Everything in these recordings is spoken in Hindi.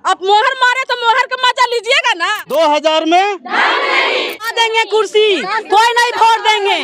अब मोहर मारे तो मोहर का मजा लीजिएगा ना। 2000 में देंगे कुर्सी, कोई नहीं वोट देंगे,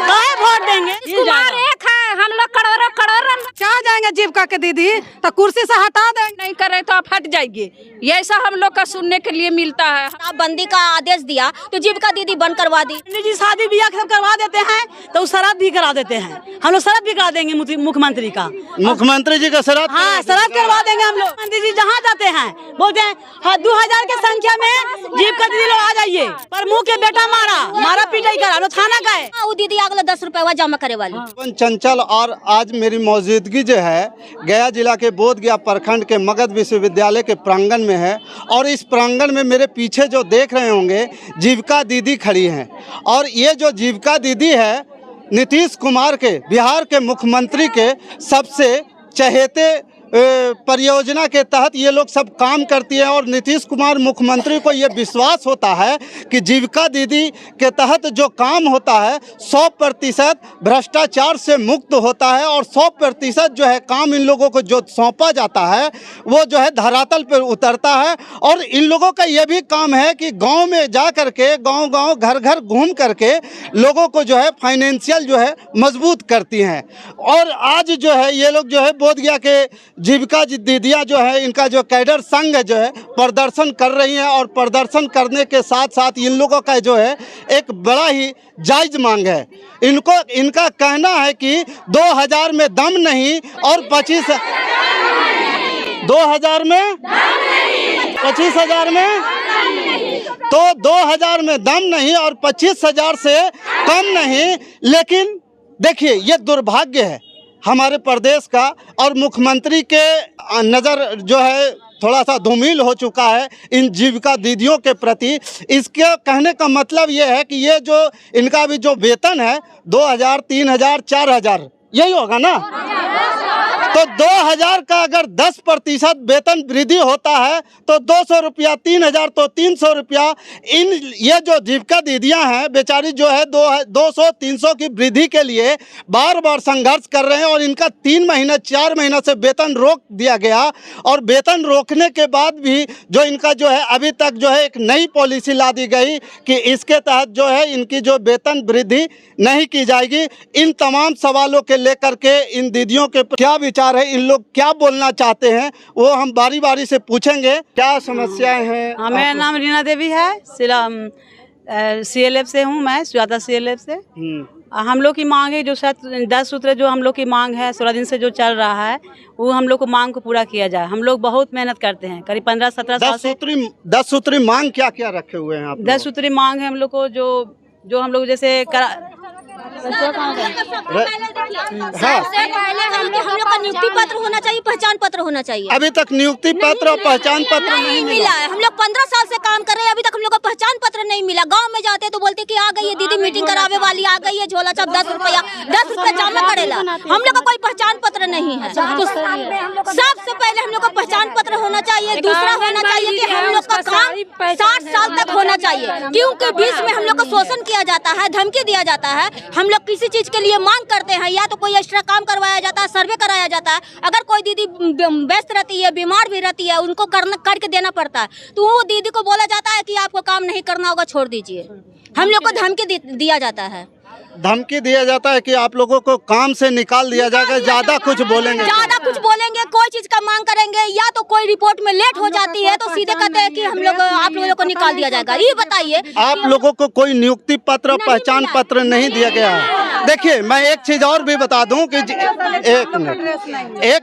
काहे वोट देंगे। कुमार एक है, हम लोग करोड़ों चाह जाएंगे जीविका के दीदी तो कुर्सी से हटा देंगे, नहीं करे तो आप हट जाइए। ये ऐसा हम लोग का सुनने के लिए मिलता है। बंदी का आदेश दिया तो जीविका दीदी बंद करवा दी। जी शादी ब्याह सब करवा देते हैं तो शराब भी करा देते हैं। हम लोग शराब भी करा देंगे मुख्यमंत्री का, मुख्यमंत्री जी का शराब। हाँ शराब करवा देंगे हम लोग। मुख्यमंत्री जी जहाँ जाते हैं बोलते हैं हाँ 2000 की संख्या में जीविका दीदी लोग आ जाइए। प्रमुख के बेटा मारा पिटाई करा लो, थाना गए। वो दीदी अगले 10 रुपए जमा करे वाली। चंचल और आज मेरी मौजूदगी जो है गया जिला के बोधगया प्रखंड के मगध विश्वविद्यालय के प्रांगण में है। और इस प्रांगण में मेरे पीछे जो देख रहे होंगे जीविका दीदी खड़ी हैं। और ये जो जीविका दीदी है नीतीश कुमार के, बिहार के मुख्यमंत्री के सबसे चहेते परियोजना के तहत ये लोग सब काम करती है। और नीतीश कुमार मुख्यमंत्री को ये विश्वास होता है कि जीविका दीदी के तहत जो काम होता है 100% भ्रष्टाचार से मुक्त होता है। और 100% जो है काम इन लोगों को जो सौंपा जाता है वो जो है धरातल पर उतरता है। और इन लोगों का ये भी काम है कि गांव में जा कर के गांव घर घर घूम करके लोगों को जो है फाइनेंशियल जो है मजबूत करती हैं। और आज जो है ये लोग जो है बोधगया के जीविका दीदियाँ जो है इनका जो कैडर संघ जो है प्रदर्शन कर रही हैं। और प्रदर्शन करने के साथ साथ इन लोगों का जो है एक बड़ा ही जायज़ मांग है। इनका कहना है कि 2000 में दम नहीं और 2000 में 25,000 में तो 2000 में दम नहीं और 25,000 से कम नहीं। लेकिन देखिए ये दुर्भाग्य है हमारे प्रदेश का। और मुख्यमंत्री के नज़र जो है थोड़ा सा धूमिल हो चुका है इन जीविका दीदियों के प्रति। इसके कहने का मतलब ये है कि ये जो इनका भी जो वेतन है 2000, 3000, 4000 यही होगा ना। तो 2000 का अगर 10% वेतन वृद्धि होता है तो 200 रुपया, 3000 तो 300 रुपया। ये जो जीविका दीदियां हैं बेचारी जो है 200-300 की वृद्धि के लिए बार बार संघर्ष कर रहे हैं। और इनका 3 महीना 4 महीना से वेतन रोक दिया गया। और वेतन रोकने के बाद भी जो इनका जो है अभी तक जो है एक नई पॉलिसी ला दी गई कि इसके तहत जो है इनकी जो वेतन वृद्धि नहीं की जाएगी। इन तमाम सवालों के लेकर के इन दीदियों के क्या विचार है, इन लोग क्या बोलना चाहते हैं वो हम बारी बारी से पूछेंगे। क्या समस्याएं हैं? मेरा नाम रीना देवी है, CLF से हूँ मैं, सुजाता CLF से। हम लोग की मांग है जो 10 सूत्र जो हम लोग की मांग है 16 दिन से जो चल रहा है वो हम लोग को मांग को पूरा किया जाए। हम लोग बहुत मेहनत करते हैं, करीब 15-17 साल से। 10 सूत्री मांग क्या क्या रखे हुए हैं आप? 10 सूत्री मांग है हम लोग को जो हम लोग जैसे सबसे पहले हम लोग का नियुक्ति पत्र होना चाहिए, पहचान पत्र होना चाहिए। अभी तक नियुक्ति पत्र और पहचान पत्र नहीं मिला है। हम लोग 15 साल से काम कर रहे हैं, अभी तक हम लोग का पहचान पत्र नहीं मिला। गांव में जाते तो बोलते कि आ गई है दीदी मीटिंग करावे वाली, आ गई है झोला छाप 10 रुपया जमा करेला। हम लोग का कोई पहचान पत्र नहीं है। तो सबसे पहले हम लोग का पहचान पत्र होना चाहिए। दूसरा होना चाहिए कि हम लोग का काम 60 साल तक होना चाहिए, क्योंकि बीच में हम लोग का शोषण किया जाता है, धमकी दिया जाता है। हम लोग किसी चीज के लिए मांग करते हैं या तो कोई एक्स्ट्रा काम करवाया जाता है, सर्वे कराया जाता है। अगर कोई दीदी व्यस्त रहती है, बीमार भी रहती है, उनको करके देना पड़ता है, तो वो दीदी को बोला जाता है कि आपको काम नहीं करना होगा, छोड़ दीजिए। हम लोग को धमकी दिया जाता है। धमकी दिया जाता है कि आप लोगों को काम से निकाल दिया जाएगा। ज्यादा कुछ बोलेंगे कोई चीज का मांग करेंगे या तो कोई रिपोर्ट में लेट हो जाती है तो सीधे कहते हैं कि हम लोग आप लोगों को निकाल दिया जाएगा। ये बताइए, आप लोगों को कोई नियुक्ति पत्र पहचान पत्र नहीं दिया गया है। देखिए मैं एक चीज और भी बता दूं कि एक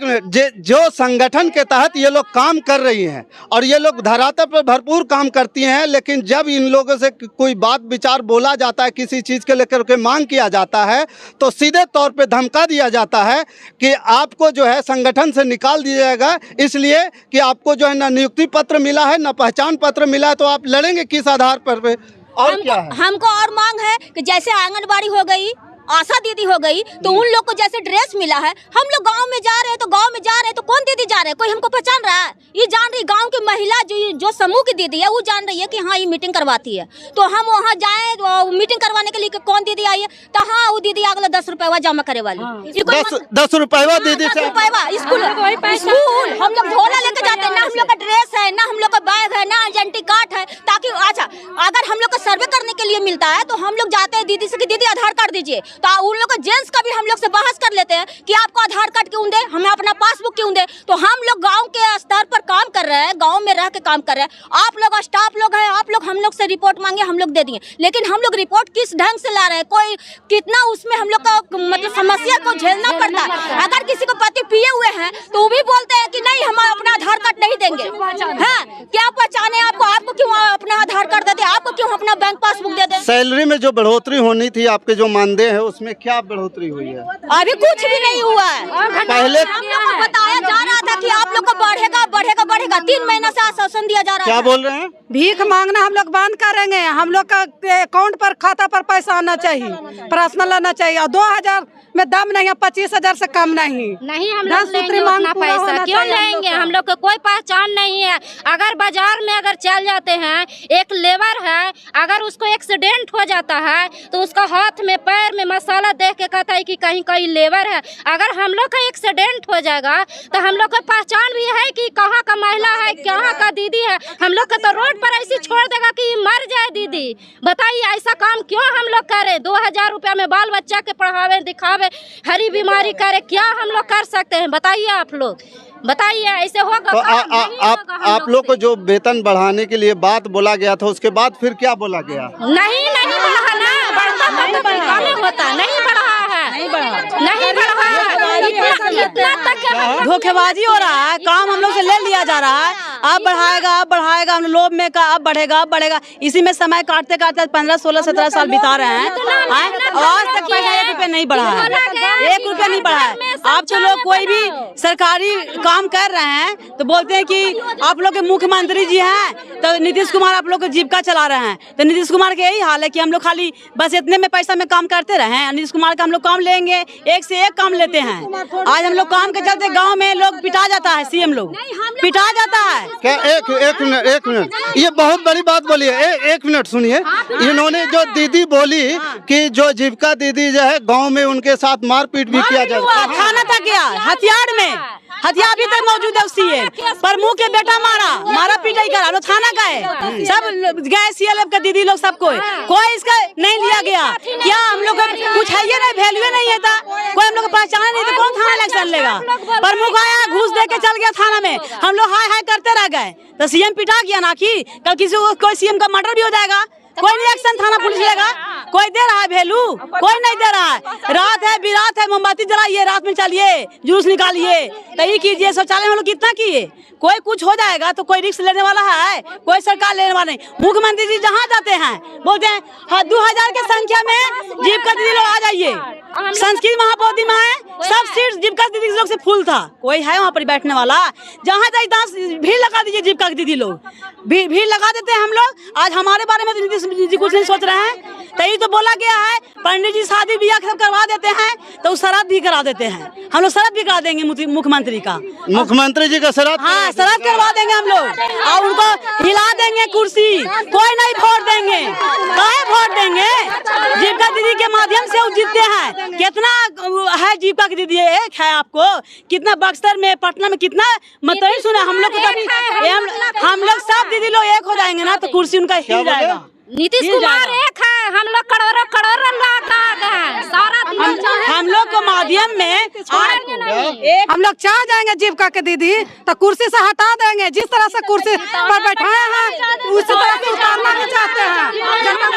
मिनट जो संगठन के तहत ये लोग काम कर रही हैं और ये लोग धरातल पर भरपूर काम करती हैं, लेकिन जब इन लोगों से कोई बात विचार बोला जाता है, किसी चीज के लेकर के मांग किया जाता है तो सीधे तौर पे धमका दिया जाता है कि आपको जो है संगठन से निकाल दिया जाएगा, इसलिए कि आपको जो है ना नियुक्ति पत्र मिला है ना पहचान पत्र मिला है, तो आप लड़ेंगे किस आधार पर? और क्या है? हमको और मांग है कि जैसे आंगनबाड़ी हो गई आशा दीदी हो गई, तो उन लोग को जैसे ड्रेस मिला है, हम लोग गांव में जा रहे हैं तो गांव में जा रहे हैं तो कौन दीदी जा रहे हैं, कोई हमको पहचान रहा है? ये जान रही गांव की महिला जो समूह की दीदी है वो जान रही है कि हाँ ये मीटिंग करवाती है, तो हम वहाँ जाए मीटिंग करवाने के लिए कौन दीदी आई है, तो हाँ वो दीदी अगला 10 रुपया जमा करे वाली। 10 रुपया दीदी से स्कूल हम लोग झोला लेके जाते हैं, ना हम लोग का ड्रेस है, ना हम लोग का बैग है, ना आइडेंटिटी कार्ड है, ताकि अच्छा अगर हम लोग का सर्वे करने के लिए मिलता है तो हम लोग जाते हैं दीदी से कि दीदी आधार कार्ड दीजिए, तो उन लोग का जेंट्स का भी हम लोग से बहस कर लेते हैं कि आपको आधार कार्ड क्यों दे, हमें अपना पासबुक क्यों दे। तो हम लोग गांव के स्तर पर काम कर रहे हैं, गांव में रह के काम कर रहे हैं, आप लोग स्टाफ लोग हैं, आप लोग हम लोग से रिपोर्ट मांगे हम लोग दे दिए, लेकिन हम लोग रिपोर्ट किस ढंग से ला रहे हैं, कोई कितना उसमें हम लोग का मतलब समस्या को झेलना पड़ता है। अगर किसी को पति पिए हुए हैं तो वो भी बोलते हैं कि नहीं हम अपना आधार कार्ड नहीं देंगे, हाँ क्या पहचाने आपको क्यों अपना आधार कार्ड दे दे, आपको क्यों अपना बैंक पासबुक दे दे। सैलरी में जो बढ़ोतरी होनी थी आपके जो मानदेय है उसमें क्या बढ़ोतरी हुई है? अभी कुछ भी नहीं हुआ है। पहले हम लोग को बताया जा रहा था कि आप लोग को बढ़ेगा बढ़ेगा बढ़ेगा, 3 महीना से आश्वासन दिया जा रहा है। क्या बोल रहे हैं? भीख मांगना हम लोग बंद करेंगे, हम लोग का अकाउंट पर खाता पर पैसा आना चाहिए, पर्सनल आना चाहिए, और 2000 में दम नहीं है, 25,000 से कम नहीं। हम लोग लेंगे उतना पैसा क्यों लेंगे? हम लोग को कोई पहचान नहीं है। अगर बाजार में अगर चल जाते हैं, एक लेबर है, अगर उसको एक्सीडेंट हो जाता है तो उसका हाथ में पैर में मसाला देख के कहता है कि कहीं कहीं लेबर है। अगर हम लोग का एक्सीडेंट हो जाएगा तो हम लोग को पहचान भी है कि कहाँ का महिला है, कहाँ का दीदी है। हम लोग को तो रोड पर ऐसे छोड़ देगा कि मर जाए दीदी। बताइए ऐसा काम क्यों हम लोग करें? 2000 रुपया में बाल बच्चा के पढ़ावे दिखावे, हरी बीमारी करे, क्या हम लोग कर सकते हैं? बताइए आप लोग, बताइए ऐसे होगा? तो आप लोग को जो वेतन बढ़ाने के लिए बात बोला गया था उसके बाद फिर क्या बोला गया? नहीं बढ़ा ना, बढ़ता होता नहीं बढ़ा है, नहीं बढ़ा है, इतना तक धोखेबाजी हो रहा है, काम हम लोग से ले लिया जा रहा है, अब बढ़ाएगा हम लोभ में का अब बढ़ेगा, इसी में समय काटते 15, 16, 17 साल बिता रहे हैं, आज तक पैसा 1 रुपया नहीं बढ़ा है, 1 रुपया नहीं बढ़ा है। आप तो लोग कोई भी सरकारी काम कर रहे हैं तो बोलते हैं कि आप लोग के मुख्यमंत्री जी हैं तो नीतीश कुमार आप लोग को जीविका चला रहे हैं, तो नीतीश कुमार के यही हाल है कि हम लोग खाली बस इतने में पैसा में काम करते रहे। नीतीश कुमार का हम लोग काम लेंगे, एक से एक काम लेते हैं। आज हम लोग काम के चलते गांव में लोग पिटा जाता है, सीएम लोग पिटा जाता है। क्या एक मिनट ये बहुत बड़ी बात बोली है। एक मिनट सुनिए, इन्होंने जो दीदी बोली कि जो जीविका दीदी जो है गांव में उनके साथ मारपीट भी किया जाता है, थाना तक गया, हथियार अभी तक मौजूद है सीएम पर मुंह के बेटा मारा पिटाई करा, लोग थाना गए, सब गए सीएलएफ का दीदी लोग सब कोई इसका नहीं लिया गया। क्या हम लोग कुछ है नहीं, वैल्यू नहीं है था, कोई हम लोग को पहचान नहीं था, कौन थाना इलेक्शन लेगा? प्रमुख आया घूस दे के चल गया थाना में, हम लोग हाय करते रह गए, तो सीएम पिटा गया ना कि कल किसी को कोई सीएम का मर्डर भी हो जाएगा, कोई नहीं एक्शन थाना पुलिस लेगा, कोई दे रहा है वैल्यू? कोई नहीं दे रहा है। रात है बिरात है, मोमबत्ती जलाइए, रात में चलिए, जुलूस निकालिए, तो ये कीजिए। शौचालय में लोग कितना किए, कोई कुछ हो जाएगा तो कोई रिस्क लेने वाला है? कोई सरकार लेने वाला नहीं। मुख्यमंत्री जी जहाँ जाते हैं बोलते हैं 2000 की संख्या में जीविका दीदी लोग आ जाइए, संस्कृत महाबोधि में है, सब सीट जीविका दीदी लोग से फुल था, कोई है वहाँ पर बैठने वाला? जहाँ जाए भीड़ लगा दीजिए, जीविका दीदी लोग भीड़ लगा देते हैं हम लोग। आज हमारे बारे में तो नीतीश जी कुछ नहीं सोच रहे हैं, तभी तो बोला गया है पंडित जी शादी ब्याह सब करवा देते हैं तो श्राद्ध भी करा देते हैं, हम लोग श्राद्ध भी करा देंगे मुख्यमंत्री का, मुख्यमंत्री जी का श्राद्ध। हाँ श्राद्ध करवा देंगे हम लोग, और उनको हिला देंगे कुर्सी, कोई नहीं वोट देंगे, काहे वोट देंगे? जीविका दीदी के माध्यम से वो जीतते हैं। कितना है जीविका की दीदी? एक है आपको, कितना बक्सर में पटना में कितना मतलब सुना हम लोग, हम लोग सब दीदी लोग एक हो जाएंगे ना तो कुर्सी उनका हिल जाएगा। नीतीश कुमार एक है, हम लोग करोड़ों हम लोग के माध्यम में हम लोग चाह जाएंगे जीविका के दीदी तो कुर्सी से हटा देंगे, जिस तरह से कुर्सी पर बैठाए हैं उसी तरह से उतारना भी चाहते हैं।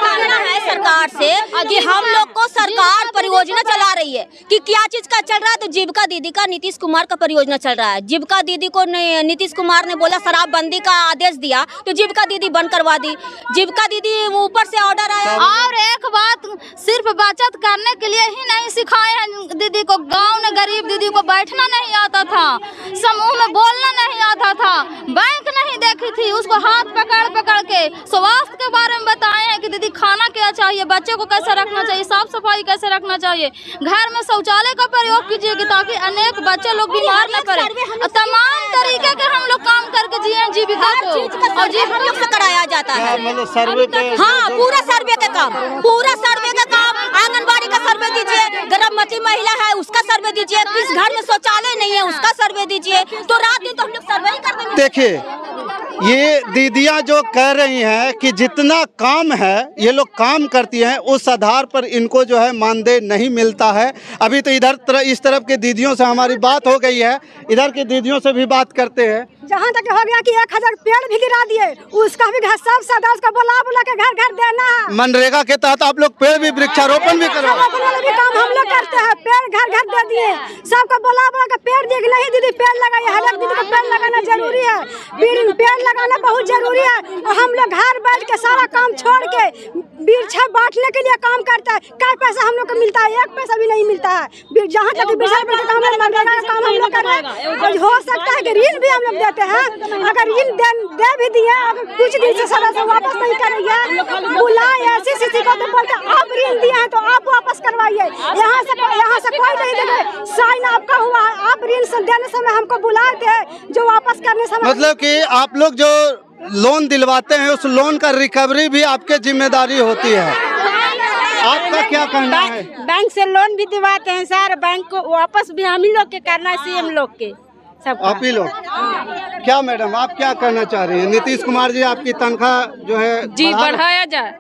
मांगना है सरकार से कि हम लोग को सरकार परियोजना चला रही है कि क्या चीज का चल रहा है, तो जीविका दीदी का नीतीश कुमार का परियोजना चल रहा है। जीविका दीदी को नीतीश कुमार ने बोला शराबबंदी का आदेश दिया तो जीविका दीदी बंद करवा दी। जीविका दीदी ऊपर से ऑर्डर आया, और एक बात, सिर्फ बचत करने के लिए ही नहीं सिखाए हैं दीदी को। गांव में गरीब दीदी को बैठना नहीं आता था, समूह में बोलना नहीं आता था, बैंक नहीं देखी थी, उसको हाथ पकड़ पकड़ के स्वास्थ्य के बारे में बताए हैं कि दीदी खाना क्या चाहिए, बच्चे को कैसे रखना चाहिए, साफ सफाई कैसे रखना चाहिए, घर में शौचालय का प्रयोग कीजिएगा ताकि अनेक बच्चे लोग बीमार न पड़े। तमाम तरीके के हम लोग काम करके जिए जीविका को, और जी हम लोग से कराया जाता है। मतलब सर्वे पे, हाँ, पूरा सर्वे का काम, पूरा सर्वे का काम, आंगनबाड़ी का सर्वे दीजिए, गर्भवती महिला है उसका सर्वे दीजिए, किस घर में शौचालय नहीं है उसका सर्वे दीजिए, तो रात दिन तो हम लोग सर्वे ही करते हैं। देखिए ये दीदियां जो कह रही हैं कि जितना काम है ये लोग काम करती हैं, उस आधार पर इनको जो है मानदेय नहीं मिलता है। अभी तो इस तरफ के दीदियों से हमारी बात हो गई है, इधर के दीदियों से भी बात करते हैं। जहाँ तक हो गया कि 1000 पेड़ भी गिरा दिए, उसका भी घर सब सदस्य का बुला के घर घर देना है। मनरेगा के तहत आप लोग पेड़ भी वृक्षारोपण भी करो, भी काम हम लोग करते हैं, पेड़ घर घर दे दिए, सबको बुला के पेड़ दिए। नहीं दीदी पेड़ लगाइए, हर एक दीदी को पेड़ लगाना जरूरी है, पेड़ लगाना बहुत जरूरी है। और हम लोग घर बैठ के सारा काम छोड़ के वृक्ष बांटने के लिए काम करता है। क्या पैसा हम लोग को मिलता है? 1 पैसा भी नहीं मिलता है। जहाँ तक काम है मनरेगा का काम हम लोग कर रहे हैं, और हो सकता है कि ऋण भी हम लोग देते हैं। अगर ऋण दे भी दिए, अगर कुछ दिन से सदस्य वापस नहीं करेंगे, बुलाए CCC को तो बोलते आप ऋण दिए हैं तो आप वापस करवाइए। यहाँ से कोई नहीं देंगे, साइन आपका हुआ है, आप ऋण से देने समय हमको बुलाए थे, जो वापस करने समय। मतलब कि आप लोग जो लोन दिलवाते हैं उस लोन का रिकवरी भी आपके जिम्मेदारी होती है। आपका क्या कहना है? बैंक से लोन भी दिलवाते हैं सर, बैंक को वापस भी हम ही लोग के करना है, CM लोग के सब आप ही लोग। क्या मैडम आप क्या कहना चाह रही हैं? नीतीश कुमार जी आपकी तनख्वाह जो है जी बढ़ाया जाए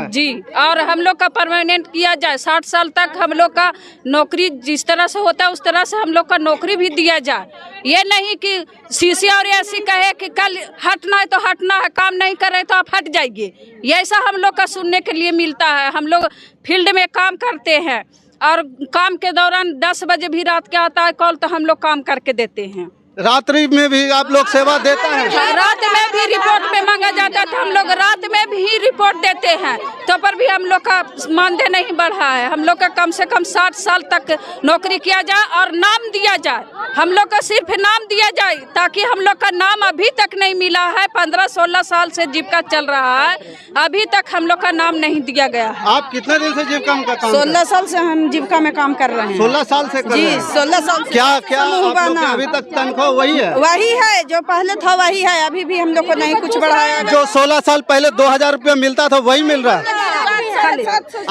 जी, और हम लोग का परमानेंट किया जाए। 60 साल तक हम लोग का नौकरी जिस तरह से होता है उस तरह से हम लोग का नौकरी भी दिया जाए। ये नहीं कि CC और ऐसी कहे कि कल हटना है तो हटना है, काम नहीं कर रहे तो आप हट जाइए। ये ऐसा हम लोग का सुनने के लिए मिलता है। हम लोग फील्ड में काम करते हैं और काम के दौरान 10 बजे भी रात के आता है कॉल, तो हम लोग काम करके देते हैं। रात्रि में भी आप लोग सेवा देते हैं? रात में भी रिपोर्ट में मांगा जाता था, हम लोग रात में भी रिपोर्ट देते हैं, तो पर भी हम लोग का मानदेय नहीं बढ़ा है। हम लोग का कम से कम 60 साल तक नौकरी किया जाए और नाम दिया जाए। हम लोग का सिर्फ नाम दिया जाए, ताकि हम लोग का नाम अभी तक नहीं मिला है। 15-16 साल से जीविका चल रहा है, अभी तक हम लोग का नाम नहीं दिया गया है। आप कितने दिन से जीविका में काम? 16 साल से हम जीविका में काम कर रहे हैं। 16 साल से कर रहे हैं? 16 साल। क्या आप लोग की अभी तक तनख्वाह वही है जो पहले था, वही है, अभी भी हम लोग को नहीं कुछ बढ़ाया। जो 16 साल पहले 2000 रुपया मिलता था वही मिल रहा है।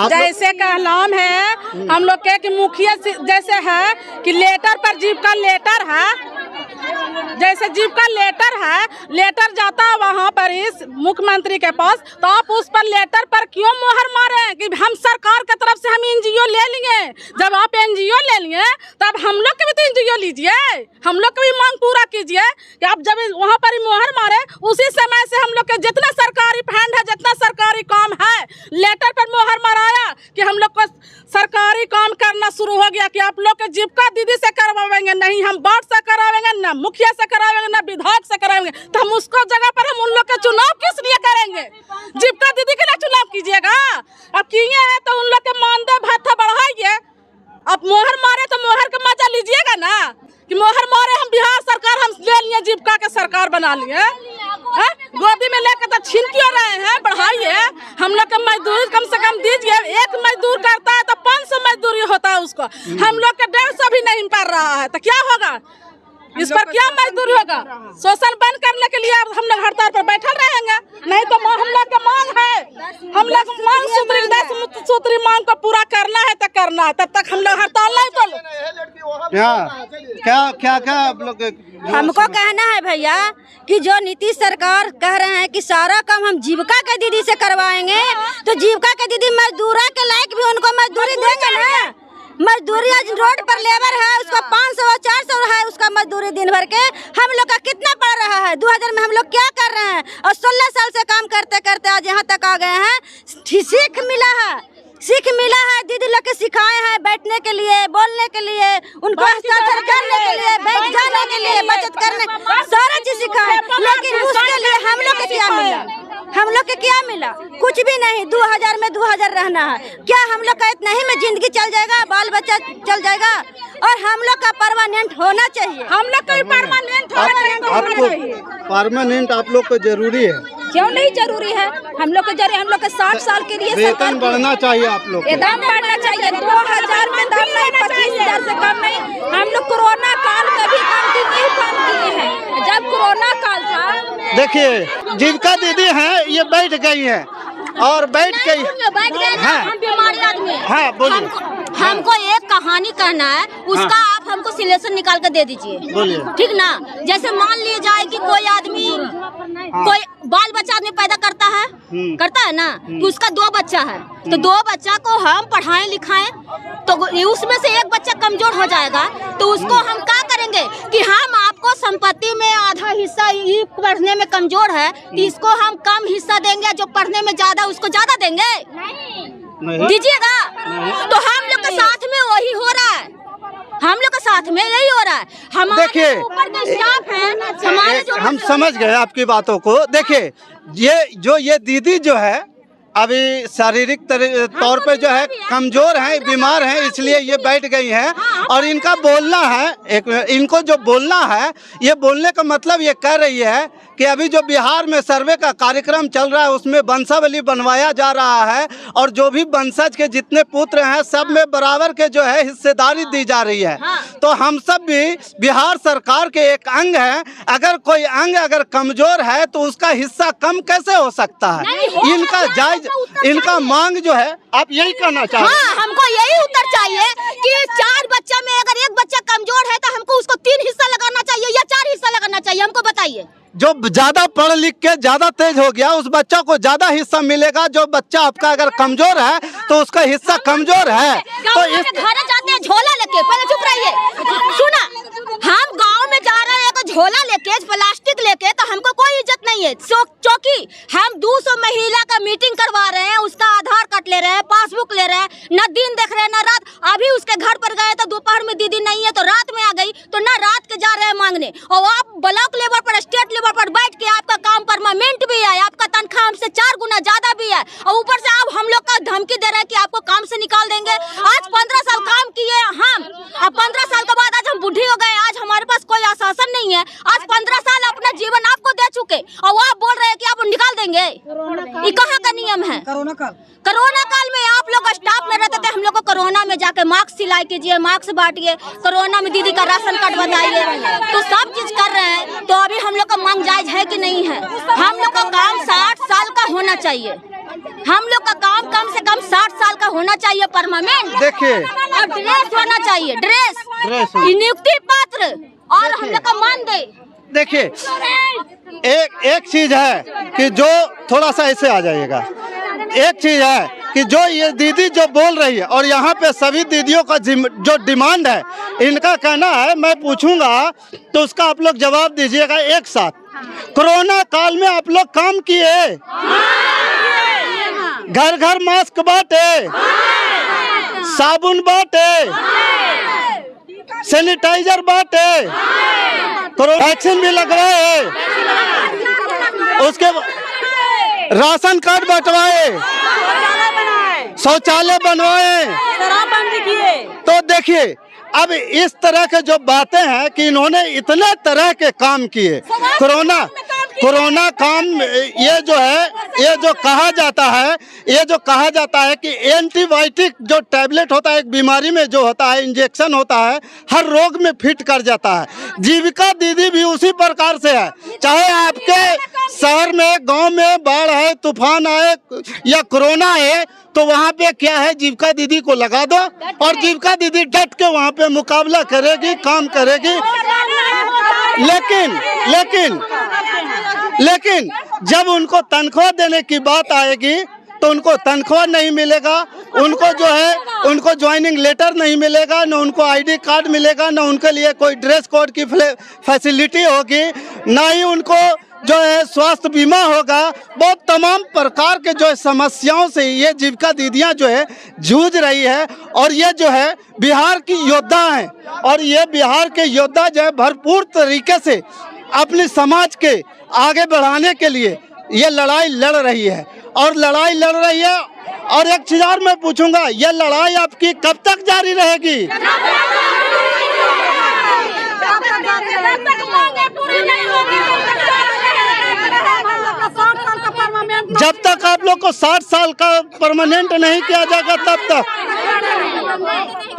जैसे का नाम है हम लोग के मुखिया जैसे है कि लेटर पर जीविका लेटर है, जैसे जीविका लेटर है, लेटर जाता है वहाँ पर इस मुख्यमंत्री के पास, तो आप उस पर लेटर पर क्यों मोहर मारे कि हम सरकार की तरफ से हम NGO ले लिए। जब आप NGO ले लिए तब हम लोग के भी तो NGO लीजिए, हम लोग की भी मांग पूरा कीजिए कि आप जब वहाँ पर मोहर मारे उसी समय से हम लोग के जितना सरकारी फंड है, जितना सरकारी काम है, लेटर पर मोहर मराया कि हम लोग को सरकारी काम करना शुरू हो गया कि आप लोग के जीविका दीदी से करवाएंगे, नहीं हम वार्ड से करावेंगे, न मुखिया से करावेंगे, न विधायक से करावेंगे। तो हम उसको जगह पर हम उन लोग के चुनाव किस लिए करेंगे? जीविका दीदी के लिए चुनाव कीजिएगा। अब किए हैं तो उन लोग के मानदेय भत्ता बढ़ाइए। अब मोहर मारे तो मोहर का मजा लीजिएगा ना, कि मोहर मारे हम बिहार सरकार हम ले लिए, जीविका के सरकार बना लिए, गोदी में लेकर तो छीन क्यों रहे हैं? बढ़ाइए। हम लोग का मजदूरी कम से कम दीजिए। एक मजदूर करता है तो 500 मजदूरी होता है उसको, हम लोग का 150 भी नहीं पड़ रहा है, तो क्या होगा? इस पर क्या मजदूरी होगा? शोषण बंद करने के लिए हम लोग हड़ताल पर बैठल रहेंगे, नहीं तो हम लोग का मांग है, हम लोग मांग सूत्री 10 सूत्री मांग को पूरा करना है तो करना है, तब तक हम लोग हड़ताल नहीं कर। क्या आप लोग? हमको कहना है भैया कि जो नीतीश सरकार कह रहे हैं कि सारा काम हम जीविका के दीदी से करवाएंगे, तो जीविका के दीदी मजदूरा के लायक भी उनको मजदूरी देंगे ना। मजदूरी आज रोड पर लेबर है, उसका 500-400 है उसका मजदूरी दिन भर के। हम लोग का कितना पड़ रहा है? 2000 में हम लोग क्या कर रहे हैं? और 16 साल से काम करते करते आज यहाँ तक आ गए हैं। सीख मिला है, दीदी लोग के सिखाए हैं बैठने के लिए, बोलने के लिए, उनको हस्ताक्षर करने के लिए, बैंक जाने के लिए, बचत करने, सारा चीज सिखाए, लेकिन उसके लिए हम लोग को क्या मिला? हम लोग के क्या मिला? कुछ भी नहीं। 2000 में 2000 रहना है क्या? हम लोग का इतना ही में जिंदगी चल जाएगा, बाल बच्चा चल जाएगा? और हम लोग का परमानेंट होना चाहिए। हम लोग का परमानेंट आपको परमानेंट आप लोग को जरूरी है? क्यों नहीं जरूरी है? हम लोग के जरूरी, हम लोग के 60 साल के लिए वेतन बढ़ना चाहिए आप लोग को। दाम बढ़ना चाहिए। 2000 में दाम नहीं, 25,000 से कम नहीं। हम लोग कोरोना काल में भी काम किए हैं। जब कोरोना काल था, देखिए जीविका दीदी हैं, ये बैठ गई हैं और बैठ गई। हम बीमारी आदमी हैं। हाँ बोलिए। हमको एक कहानी कहना है, उसका आप हमको सिलेक्शन निकाल कर दे दीजिए। बोलिए। ठीक ना? जैसे मान लिया जाए कि कोई आदमी कोई बाल बच्चा आदमी पैदा करता है ना, तो उसका 2 बच्चा है, तो 2 बच्चा को हम पढ़ाएं लिखाएं, तो उसमें से एक बच्चा कमजोर हो जाएगा, तो उसको हम क्या करेंगे कि हम आपको संपत्ति में आधा हिस्सा ये पढ़ने में कमजोर है, तो इसको हम कम हिस्सा देंगे, जो पढ़ने में ज्यादा उसको ज्यादा देंगे? दीजिएगा। तो हम लोग के साथ में वही हो रहा है, हम लोग के साथ में यही हो रहा है। हमारे देखिए, ऊपर के स्टाफ हैं, हमारे जो हम समझ गए आपकी बातों को। देखिए ये दीदी जो है अभी शारीरिक तौर पे जो है कमजोर हैं, बीमार हैं, इसलिए ये बैठ गई हैं। और इनका बोलना है, इनको जो बोलना है, ये बोलने का मतलब ये कह रही है कि अभी जो बिहार में सर्वे का कार्यक्रम चल रहा है उसमें वंशावली बनवाया जा रहा है, और जो भी वंशज के जितने पुत्र हैं सब में बराबर के जो है हिस्सेदारी दी जा रही है। तो हम सब भी बिहार सरकार के एक अंग हैं। अगर कोई अंग अगर कमजोर है तो उसका हिस्सा कम कैसे हो सकता है? इनका जायज, इनका मांग जो है, आप यही कहना चाहते हैं? हाँ, हमको यही उत्तर चाहिए कि 4 बच्चा में अगर एक बच्चा कमजोर है तो हमको उसको 3 हिस्सा लगाना चाहिए या 4 हिस्सा लगाना चाहिए? हमको बताइए। जो ज्यादा पढ़ लिख के ज्यादा तेज हो गया उस बच्चा को ज्यादा हिस्सा मिलेगा। जो बच्चा आपका अगर कमजोर है तो उसका हिस्सा कमजोर है। तो इस घर जाते हैं झोला लेके, पहले चुप रहिए, सुना, हम गांव में जा रहे हैं तो झोला लेके, प्लास्टिक लेके, तो हमको कोई इज्जत नहीं है। चौकी हम 200 महिला का मीटिंग करवा रहे हैं, उसका आधार कार्ड ले रहे हैं, पासबुक ले रहे हैं, न दिन देख रहे हैं न रात। अभी उसके घर पर गए तो दोपहर में दीदी नहीं है, तो रात में आ गई, तो न रात के जा रहे हैं मांगने। और आप ब्लॉक लेवल पर, स्टेट लेवल पर बैठ के आपका काम परमानेंट भी है, आपका तनख्वाह हमसे 4 गुना ज्यादा भी है, और ऊपर से आप हम लोग का धमकी दे रहे हैं कि आपको काम से निकाल देंगे। आज 15 साल काम किए हम, अब 15 साल के बाद आज हम बुढ़ी हो गए, आज हमारे पास कोई आश्वासन नहीं है। आज 15 साल अपना जीवन आपको दे चुके, और वो आप बोल रहे हैं कि आप निकाल देंगे। ये कहाँ का नियम है? कोरोना काल में आप लोग स्टाफ में रहते थे, हम लोग को कोरोना में जाके मास्क सिलाई कीजिए, मास्क बांटिए, कोरोना में दीदी का राशन कार्ड बताइए, तो सब चीज कर रहे हैं। तो अभी हम लोग का मांग जायज है कि नहीं है? हम लोग का काम 60 साल का होना चाहिए, हम लोग का काम कम से कम 60 साल का होना चाहिए परमानेंट। देखिए, और ड्रेस होना चाहिए, ड्रेस नियुक्ति पत्र, और हम लोग का मानदेय। देखिए एक चीज है कि जो थोड़ा सा ऐसे आ जाइएगा, एक चीज है कि जो ये दीदी जो बोल रही है, और यहाँ पे सभी दीदियों का जो डिमांड है, इनका कहना है, मैं पूछूंगा तो उसका आप लोग जवाब दीजिएगा एक साथ। कोरोना काल में आप लोग काम किए, घर घर मास्क बांटे, साबुन बांटे, सैनिटाइजर बांटे, वैक्सीन भी लगवाए, उसके राशन कार्ड बंटवाए, शौचालय बनवाए। तो देखिए अब इस तरह के जो बातें हैं कि इन्होंने इतने तरह के काम किए। कोरोना काम ये जो है, ये जो कहा जाता है कि एंटीबायोटिक जो टैबलेट होता है एक बीमारी में जो होता है, इंजेक्शन होता है, हर रोग में फिट कर जाता है। जीविका दीदी भी उसी प्रकार से है। चाहे आपके शहर में, गांव में बाढ़ आए, तूफान आए या कोरोना आए, तो वहाँ पे क्या है, जीविका दीदी को लगा दो और जीविका दीदी डट के वहाँ पे मुकाबला करेगी, काम करेगी। लेकिन जब उनको तनख्वाह देने की बात आएगी तो उनको तनख्वाह नहीं मिलेगा, उनको जो है उनको ज्वाइनिंग लेटर नहीं मिलेगा, न उनको आईडी कार्ड मिलेगा, न उनके लिए कोई ड्रेस कोड की फैसिलिटी होगी, ना ही उनको जो है स्वास्थ्य बीमा होगा। बहुत तमाम प्रकार के जो है समस्याओं से ये जीविका दीदियां जो है जूझ रही है। और ये जो है बिहार की योद्धा हैं, और ये बिहार के योद्धा जो है भरपूर तरीके से अपने समाज के आगे बढ़ाने के लिए ये लड़ाई लड़ रही है और लड़ाई लड़ रही है। और एक चीज और मैं पूछूंगा, ये लड़ाई आपकी कब तक जारी रहेगी? जब तक आप लोग को 60 साल का परमानेंट नहीं किया जाएगा तब तक।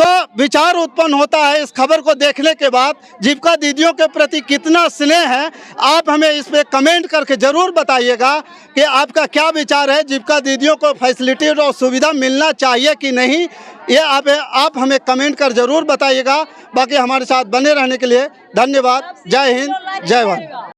तो विचार उत्पन्न होता है इस खबर को देखने के बाद, जीविका दीदियों के प्रति कितना स्नेह है। आप हमें इस पे कमेंट करके जरूर बताइएगा कि आपका क्या विचार है, जीविका दीदियों को फैसिलिटी और सुविधा मिलना चाहिए कि नहीं। ये आप हमें कमेंट कर जरूर बताइएगा। बाकी हमारे साथ बने रहने के लिए धन्यवाद। जय हिंद, जय भारत।